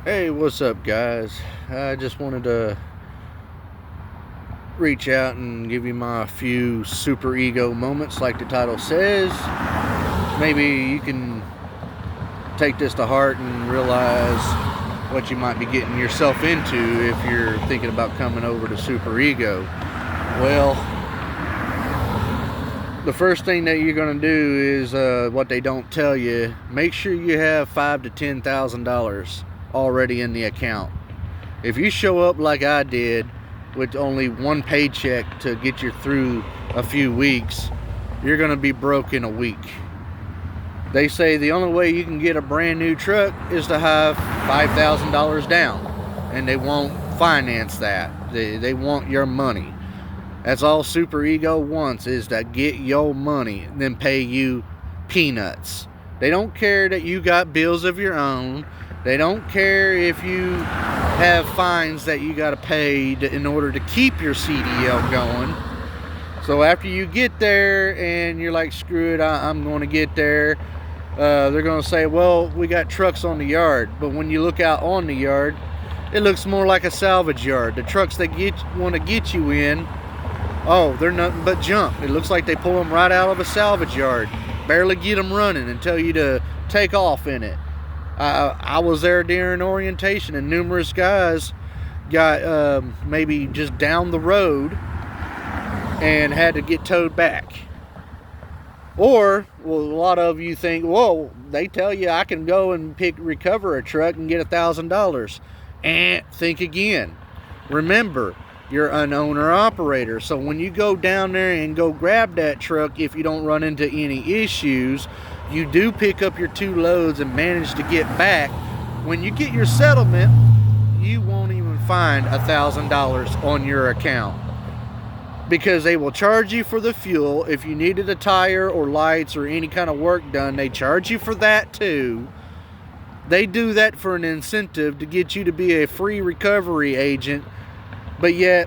Hey, what's up, guys? I just wanted to reach out and give you my few super ego moments, like the title says. Maybe you can take this to heart and realize what you might be getting yourself into if you're thinking about coming over to super ego. Well, the first thing that you're going to do is what they don't tell you. Make sure you have $5,000 to $10,000 already in the account. If you show up like I did with only one paycheck to get you through a few weeks, you're going to be broke in a week. They say the only way you can get a brand new truck is to have $5,000 down, and they won't finance that. They want your money. That's all super ego wants, is to get your money and then pay you peanuts. They don't care that you got bills of your own. They don't care if you have fines that you got to pay in order to keep your CDL going. So after you get there and you're like, screw it, I'm going to get there, they're going to say, well, we got trucks on the yard. But when you look out on the yard, it looks more like a salvage yard. The trucks they want to get you in, oh, they're nothing but junk. It looks like they pull them right out of a salvage yard. Barely get them running and tell you to take off in it. I was there during orientation, and numerous guys got maybe just down the road and had to get towed back. Or, well, a lot of you think, well, they tell you I can go and recover a truck and get $1,000. And think again. Remember, you're an owner-operator, so when you go down there and go grab that truck, if you don't run into any issues, you do pick up your 2 loads and manage to get back. When you get your settlement, you won't even find $1,000 on your account, because they will charge you for the fuel. If you needed a tire or lights or any kind of work done, they charge you for that too. They do that for an incentive to get you to be a free recovery agent, but yet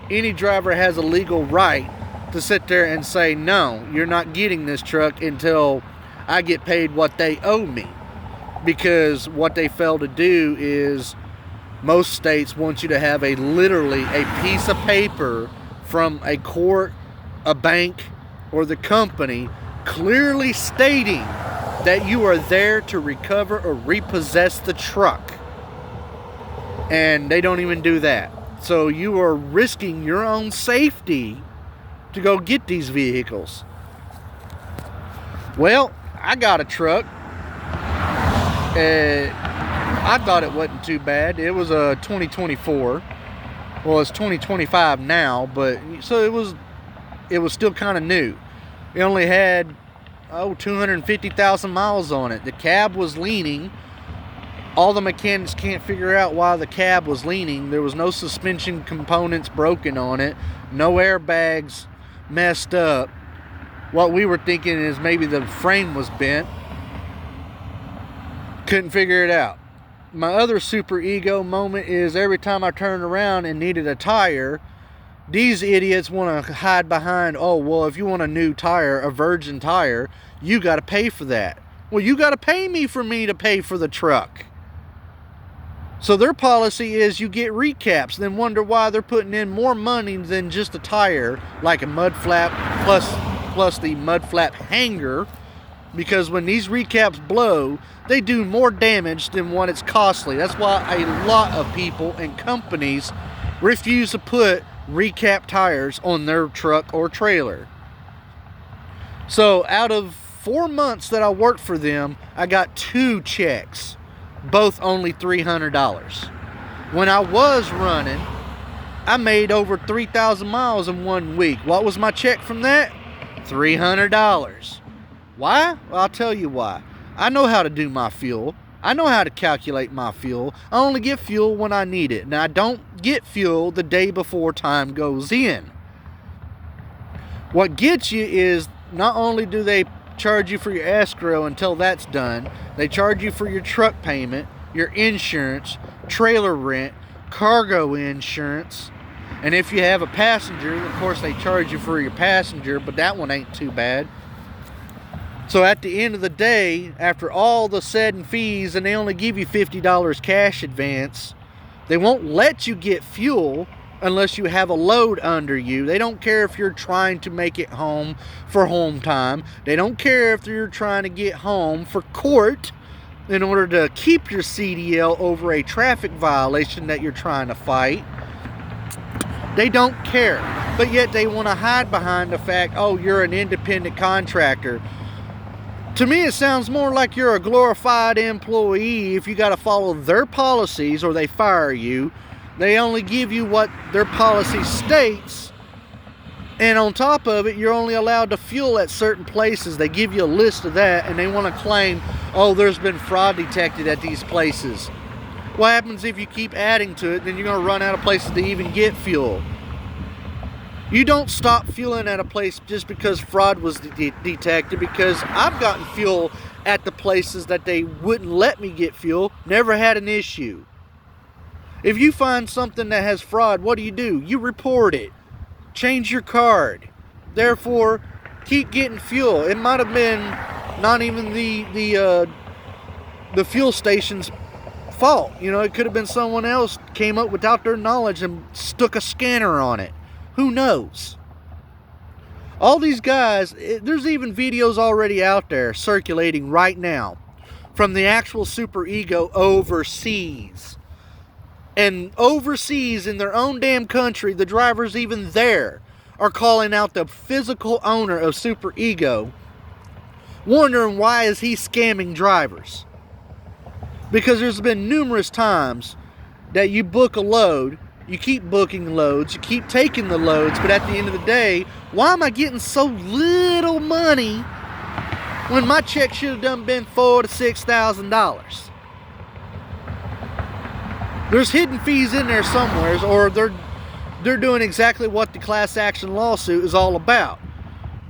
any driver has a legal right to sit there and say, no, you're not getting this truck until I get paid what they owe me. Because what they fail to do is, most states want you to have literally a piece of paper from a court, a bank, or the company clearly stating that you are there to recover or repossess the truck. And they don't even do that. So you are risking your own safety to go get these vehicles. Well, I got a truck. I thought it wasn't too bad. It was a 2024. Well, it's 2025 now, but so it was still kind of new. It only had 250,000 miles on it. The cab was leaning. All the mechanics can't figure out why the cab was leaning. There was no suspension components broken on it. No airbags messed up. What we were thinking is maybe the frame was bent. Couldn't figure it out. My other super ego moment is every time I turned around and needed a tire, these idiots want to hide behind, oh, well, if you want a new tire, a virgin tire, you got to pay for that. Well, you got to pay me to pay for the truck. So their policy is you get recaps, then wonder why they're putting in more money than just a tire, like a mud flap plus the mud flap hanger, because when these recaps blow, they do more damage than what it's costly. That's why a lot of people and companies refuse to put recap tires on their truck or trailer. So out of 4 months that I worked for them, I got 2 checks, both only $300. When I was running, I made over 3,000 miles in 1 week. What was my check from that? $300. Why? Well, I'll tell you why. I know how to do my fuel. I know how to calculate my fuel. I only get fuel when I need it. And I don't get fuel the day before time goes in. What gets you is, not only do they charge you for your escrow until that's done, they charge you for your truck payment, your insurance, trailer rent, cargo insurance, and if you have a passenger, of course they charge you for your passenger, but that one ain't too bad. So at the end of the day, after all the said and fees, and they only give you $50 cash advance, they won't let you get fuel unless you have a load under you. They don't care if you're trying to make it home for home time. They don't care if you're trying to get home for court in order to keep your CDL over a traffic violation that you're trying to fight. They don't care. But yet they want to hide behind the fact, oh, you're an independent contractor. To me, it sounds more like you're a glorified employee if you got to follow their policies or they fire you. They only give you what their policy states. And on top of it, you're only allowed to fuel at certain places. They give you a list of that, and they want to claim, oh, there's been fraud detected at these places. What happens if you keep adding to it? Then you're going to run out of places to even get fuel. You don't stop fueling at a place just because fraud was detected, because I've gotten fuel at the places that they wouldn't let me get fuel. Never had an issue. If you find something that has fraud, what do? You report it. Change your card. Therefore, keep getting fuel. It might have been not even the fuel station's fault. You know, it could have been someone else came up without their knowledge and stuck a scanner on it. Who knows? All these guys, there's even videos already out there circulating right now from the actual super ego overseas. And overseas in their own damn country, the drivers even there are calling out the physical owner of super ego, wondering why is he scamming drivers. Because there's been numerous times that you book a load, you keep booking loads, you keep taking the loads, but at the end of the day, why am I getting so little money when my check should have done been $4,000 to $6,000? There's hidden fees in there somewhere, or they're doing exactly what the class action lawsuit is all about.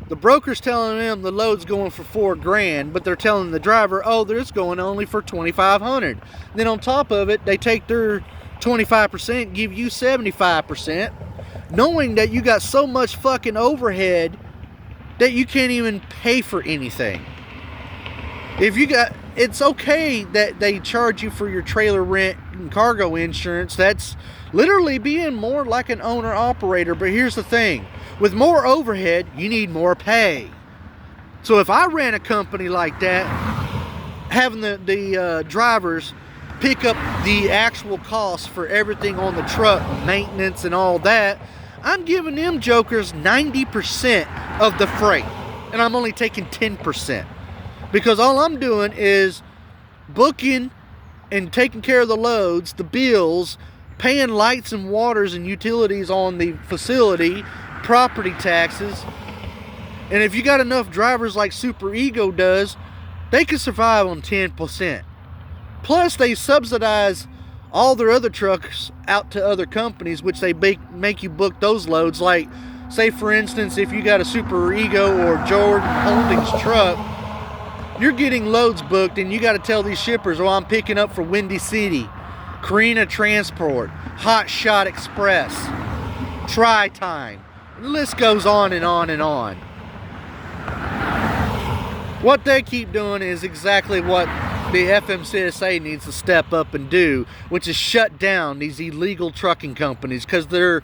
The broker's telling them the load's going for $4,000, but they're telling the driver, oh, there's going only for $2,500. Then on top of it, they take their 25%, give you 75%, knowing that you got so much fucking overhead that you can't even pay for anything. It's okay that they charge you for your trailer rent and cargo insurance. That's literally being more like an owner-operator. But here's the thing. With more overhead, you need more pay. So if I ran a company like that, having the drivers pick up the actual cost for everything on the truck, maintenance and all that, I'm giving them jokers 90% of the freight. And I'm only taking 10%. Because all I'm doing is booking and taking care of the loads, the bills, paying lights and waters and utilities on the facility, property taxes. And if you got enough drivers like Super Ego does, they can survive on 10%. Plus, they subsidize all their other trucks out to other companies, which they make you book those loads. Like, say for instance, if you got a Super Ego or Jordan Holdings truck, you're getting loads booked and you got to tell these shippers, oh, I'm picking up for Windy City, Carina Transport, Hot Shot Express, Tri-Time. The list goes on and on and on. What they keep doing is exactly what the FMCSA needs to step up and do, which is shut down these illegal trucking companies, because they're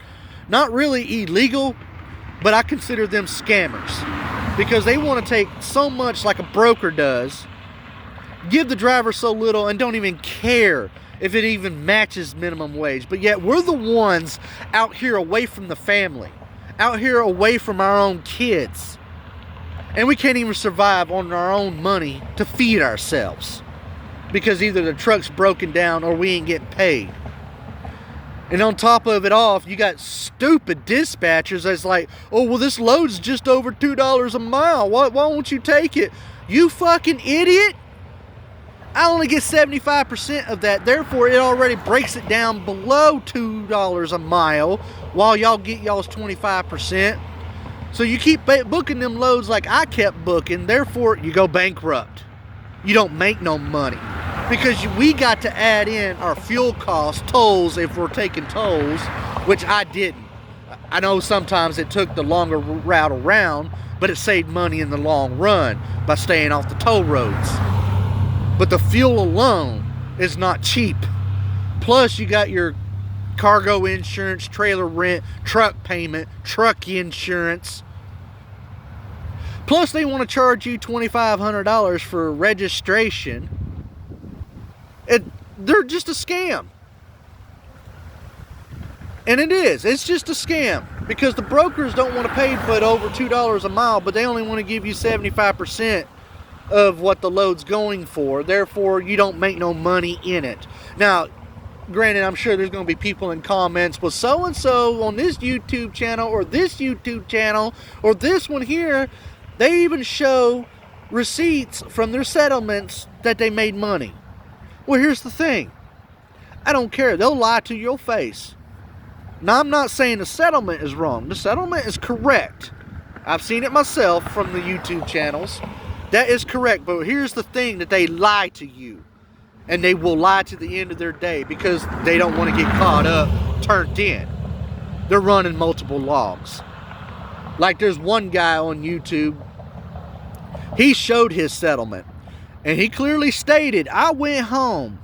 not really illegal, but I consider them scammers. Because they want to take so much like a broker does, give the driver so little, and don't even care if it even matches minimum wage. But yet we're the ones out here away from the family, out here away from our own kids. And we can't even survive on our own money to feed ourselves. Because either the truck's broken down or we ain't getting paid. And on top of it all, you got stupid dispatchers that's like, oh, well, this load's just over $2 a mile. Why won't you take it? You fucking idiot. I only get 75% of that. Therefore, it already breaks it down below $2 a mile while y'all get y'all's 25%. So you keep booking them loads like I kept booking. Therefore, you go bankrupt. You don't make no money. Because we got to add in our fuel costs, tolls if we're taking tolls, which I didn't. I know sometimes it took the longer route around, but it saved money in the long run by staying off the toll roads. But the fuel alone is not cheap. Plus, you got your cargo insurance, trailer rent, truck payment, truck insurance. Plus, they want to charge you $2,500 for registration. They're just a scam. And it is. It's just a scam. Because the brokers don't want to pay but over $2 a mile, but they only want to give you 75% of what the load's going for. Therefore, you don't make no money in it. Now, granted, I'm sure there's going to be people in comments, well, so-and-so on this YouTube channel or this YouTube channel or this one here, they even show receipts from their settlements that they made money. Well, here's the thing. I don't care. They'll lie to your face. Now, I'm not saying the settlement is wrong. The settlement is correct. I've seen it myself from the YouTube channels. That is correct. But here's the thing, that they lie to you. And they will lie to the end of their day because they don't want to get caught up, turned in. They're running multiple logs. Like there's one guy on YouTube, he showed his settlement. And he clearly stated, I went home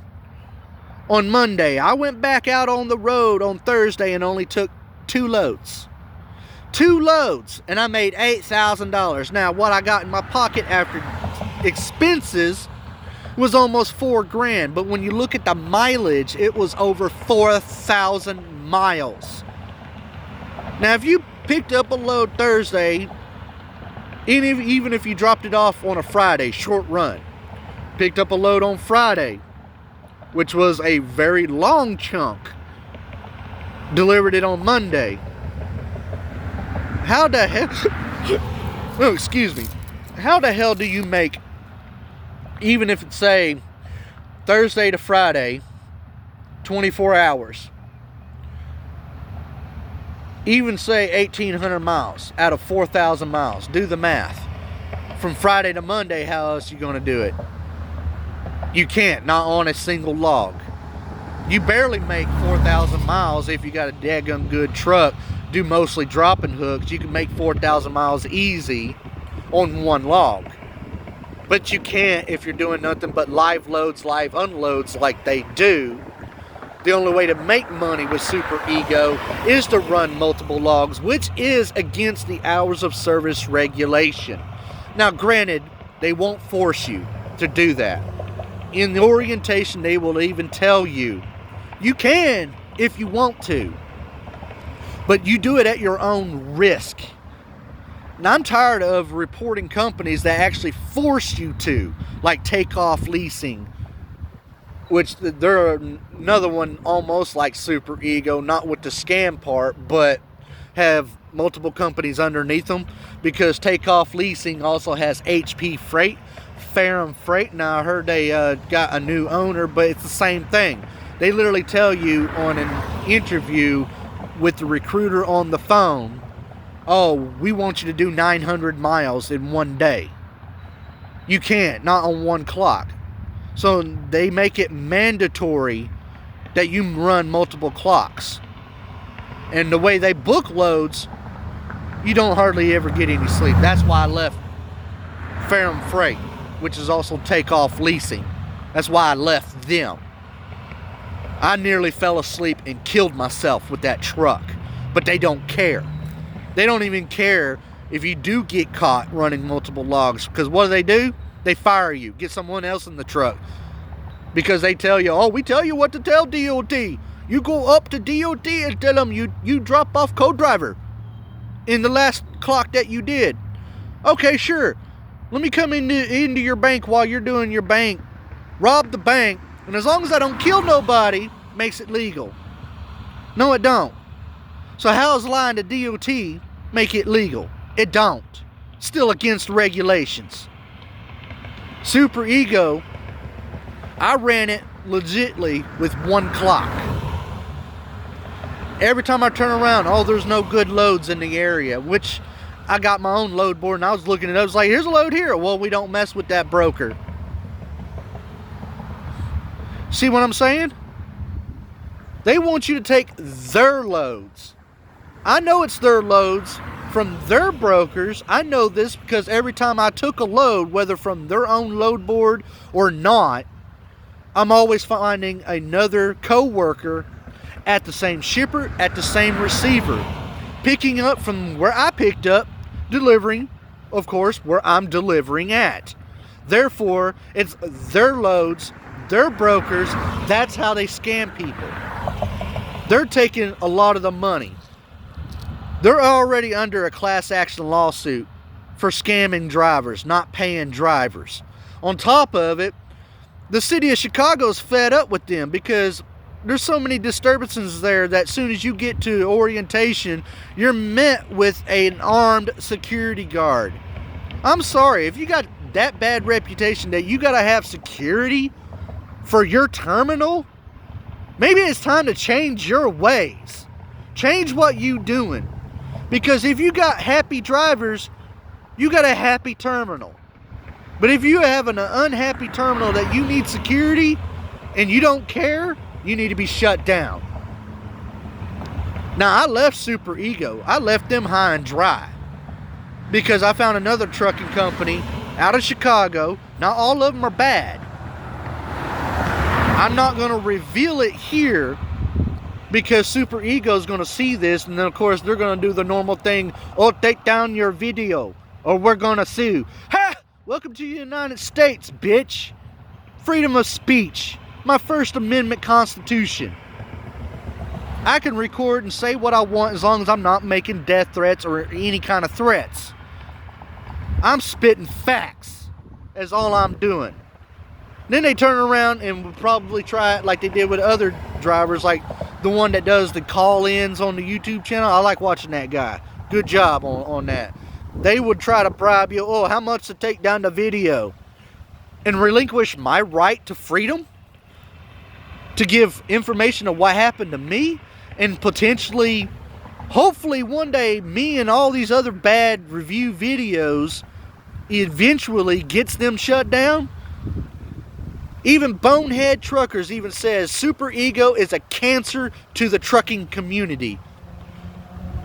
on Monday. I went back out on the road on Thursday and only took 2 loads. 2 loads. And I made $8,000. Now, what I got in my pocket after expenses was almost $4,000. But when you look at the mileage, it was over 4,000 miles. Now, if you picked up a load Thursday, even if you dropped it off on a Friday, short run, picked up a load on Friday, which was a very long chunk, delivered it on Monday. How the hell, oh, excuse me, how the hell do you make, even if it's say Thursday to Friday, 24 hours, even say 1,800 miles out of 4,000 miles, do the math. From Friday to Monday, how else are you going to do it? You can't, not on a single log. You barely make 4,000 miles if you got a daggum good truck, do mostly dropping hooks. You can make 4,000 miles easy on one log. But you can't if you're doing nothing but live loads, live unloads like they do. The only way to make money with Super Ego is to run multiple logs, which is against the hours of service regulation. Now, granted, they won't force you to do that. In the orientation, they will even tell you, you can if you want to, but you do it at your own risk. Now, I'm tired of reporting companies that actually force you to, like Takeoff Leasing, which they're another one almost like Super Ego, not with the scam part, but have multiple companies underneath them, because Takeoff Leasing also has HP Freight, Ferrum Freight. Now, I heard they got a new owner, but it's the same thing. They literally tell you on an interview with the recruiter on the phone, oh, we want you to do 900 miles in one day. You can't, not on one clock. So they make it mandatory that you run multiple clocks. And the way they book loads, you don't hardly ever get any sleep. That's why I left Ferrum Freight, which is also Takeoff Leasing. That's why I left them. I nearly fell asleep and killed myself with that truck. But they don't care. They don't even care if you do get caught running multiple logs. Because what do? They fire you. Get someone else in the truck. Because they tell you, oh, we tell you what to tell DOT. You go up to DOT and tell them you drop off co-driver in the last clock that you did. Okay, sure. Let me come into your bank while you're doing your bank. Rob the bank. And as long as I don't kill nobody, makes it legal. No, it don't. So how is lying to DOT make it legal? It don't. Still against regulations. Super Ego, I ran it legitly with one clock. Every time I turn around, oh, there's no good loads in the area, which I got my own load board and I was looking at it. I was like, here's a load here. Well, we don't mess with that broker. See what I'm saying? They want you to take their loads. I know it's their loads from their brokers. I know this because every time I took a load, whether from their own load board or not, I'm always finding another co-worker at the same shipper, at the same receiver, picking up from where I picked up, delivering, of course, where I'm delivering at. Therefore, it's their loads, their brokers. That's how they scam people. They're taking a lot of the money. They're already under a class action lawsuit for scamming drivers, not paying drivers. On top of it, the city of Chicago's fed up with them because there's so many disturbances there that as soon as you get to orientation, you're met with an armed security guard. I'm sorry, if you got that bad reputation that you gotta have security for your terminal, maybe it's time to change your ways. Change what you doing. Because if you got happy drivers, you got a happy terminal. But if you have an unhappy terminal that you need security and you don't care, you need to be shut down. Now, I left Super Ego. I left them high and dry because I found another trucking company out of Chicago. Not all of them are bad. I'm not going to reveal it here because Super Ego is going to see this, and then of course they're going to do the normal thing. Oh, take down your video or we're going to sue. Ha! Welcome to the United States, bitch. Freedom of speech. My First Amendment Constitution. I can record and say what I want as long as I'm not making death threats or any kind of threats. I'm spitting facts. That's all I'm doing. Then they turn around and would probably try it like they did with other drivers, like the one that does the call-ins on the YouTube channel. I like watching that guy. Good job on that. They would try to bribe you. Oh, how much to take down the video? And relinquish my right to freedom? To give information of what happened to me? And potentially, hopefully one day, me and all these other bad review videos eventually gets them shut down? Even Bonehead Truckers even says Super Ego is a cancer to the trucking community.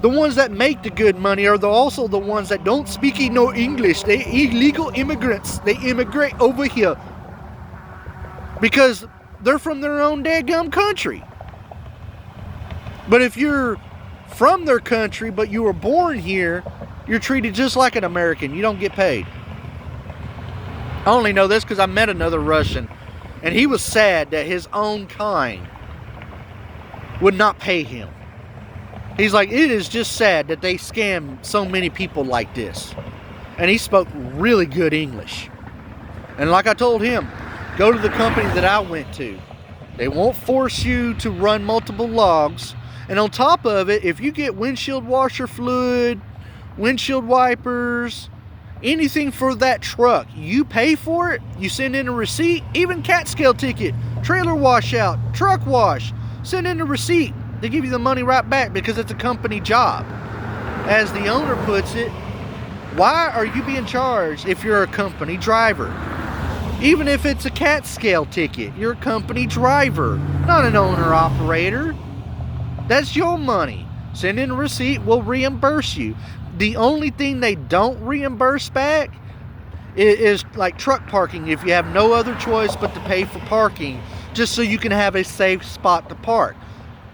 The ones that make the good money are also the ones that don't speak no English. They illegal immigrants. They immigrate over here because they're from their own dadgum country. But if you're from their country but you were born here, you're treated just like an American. You don't get paid. I only know this because I met another Russian, and he was sad that his own kind would not pay him. He's like, it is just sad that they scam so many people like this. And he spoke really good English. And like I told him, go to the company that I went to. They won't force you to run multiple logs. And on top of it, if you get windshield washer fluid, windshield wipers, anything for that truck, you pay for it, you send in a receipt, even cat scale ticket, trailer washout, truck wash, send in a receipt. They give you the money right back because it's a company job. As the owner puts it, why are you being charged if you're a company driver? Even if it's a cat scale ticket, you're a company driver, not an owner-operator. That's your money. Send in a receipt, we'll reimburse you. The only thing they don't reimburse back is like truck parking if you have no other choice but to pay for parking just so you can have a safe spot to park.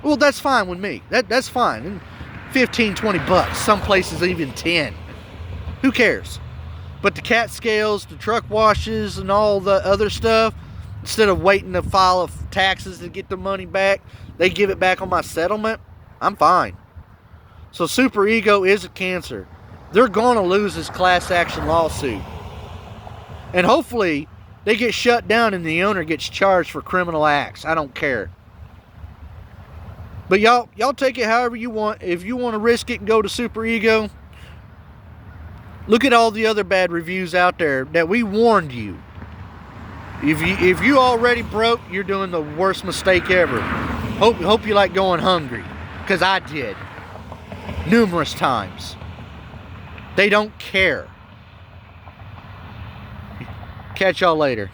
Well, that's fine with me. That's fine. 15, 20 bucks. Some places even 10. Who cares? But the cat scales, the truck washes, and all the other stuff, instead of waiting to file taxes to get the money back, they give it back on my settlement. I'm fine. So Super Ego is a cancer. They're going to lose this class action lawsuit. And hopefully they get shut down and the owner gets charged for criminal acts. I don't care. But y'all take it however you want. If you want to risk it and go to Super Ego, look at all the other bad reviews out there that we warned you. If you already broke, you're doing the worst mistake ever. Hope you like going hungry, because I did numerous times. They don't care. Catch y'all later.